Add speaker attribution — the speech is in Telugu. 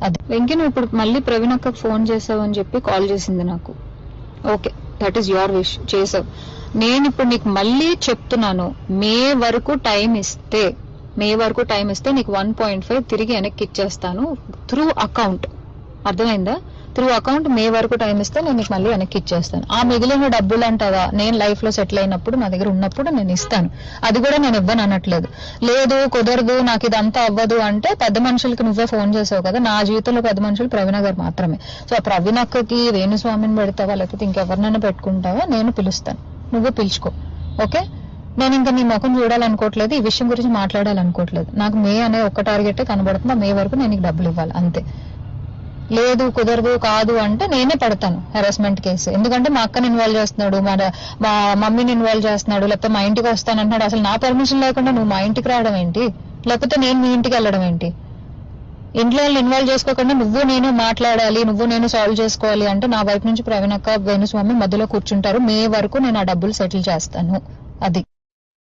Speaker 1: అది వెంకీ, నువ్వు ఇప్పుడు మళ్ళీ ప్రవీణ్ అక్కకు ఫోన్ చేసావు అని చెప్పి కాల్ చేసింది నాకు. Okay, that is your wish, చేసావు. నేను ఇప్పుడు నీకు మళ్ళీ చెప్తున్నాను, మే వరకు టైం ఇస్తే నీకు 1.5 తిరిగి వెనక్కి ఇచ్చేస్తాను త్రూ అకౌంట్. అర్థమైందా? త్రూ అకౌంట్ మే వరకు టైం ఇస్తే నేను నీకు మళ్ళీ వెనక్కి ఇచ్చేస్తాను. ఆ మిగిలిన డబ్బులు అంటావా, నేను లైఫ్ లో సెటిల్ అయినప్పుడు నా దగ్గర ఉన్నప్పుడు నేను ఇస్తాను. అది కూడా నేను ఇవ్వను అనట్లేదు. లేదు కుదరదు, నాకు ఇదంతా అవ్వదు అంటే పెద్ద మనుషులకి నువ్వే ఫోన్ చేసావు కదా. నా జీవితంలో పెద్ద మనుషులు ప్రవీణ గారు మాత్రమే. సో ఆ ప్రవీణ అక్కకి వేణుస్వామిని పెడతావా లేకపోతే ఇంకెవరినైనా పెట్టుకుంటావా, నేను పిలుస్తాను, నువ్వు పిలుచుకో. ఓకే, నేను ఇంకా నీ ముఖం చూడాలనుకోవట్లేదు, ఈ విషయం గురించి మాట్లాడాలనుకోవట్లేదు. నాకు మే అనే ఒక్క టార్గెట్ కనబడుతుంది, మే వరకు నేను నీకు డబ్బులు ఇవ్వాలి అంతే. లేదు కుదరదు కాదు అంటే నేనే పెడతాను హెరాస్మెంట్ కేసు. ఎందుకంటే మా అక్కని ఇన్వాల్వ్ చేస్తున్నాడు, మా మమ్మీని ఇన్వాల్వ్ చేస్తున్నాడు, లేకపోతే మా ఇంటికి వస్తానంటున్నాడు. అసలు నా పర్మిషన్ లేకుండా నువ్వు మా ఇంటికి రావడం ఏంటి, లేకపోతే నేను మీ ఇంటికి వెళ్ళడం ఏంటి? ఇంట్లో వాళ్ళు ఇన్వాల్వ్ చేసుకోకుండా నువ్వు నేను మాట్లాడాలి, నువ్వు నేను సాల్వ్ చేసుకోవాలి అంటే నా వైపు నుంచి ప్రవీణ్ అక్క వేణుస్వామి మధ్యలో కూర్చుంటారు. మే వరకు నేను ఆ డబ్బులు సెటిల్ చేస్తాను. అది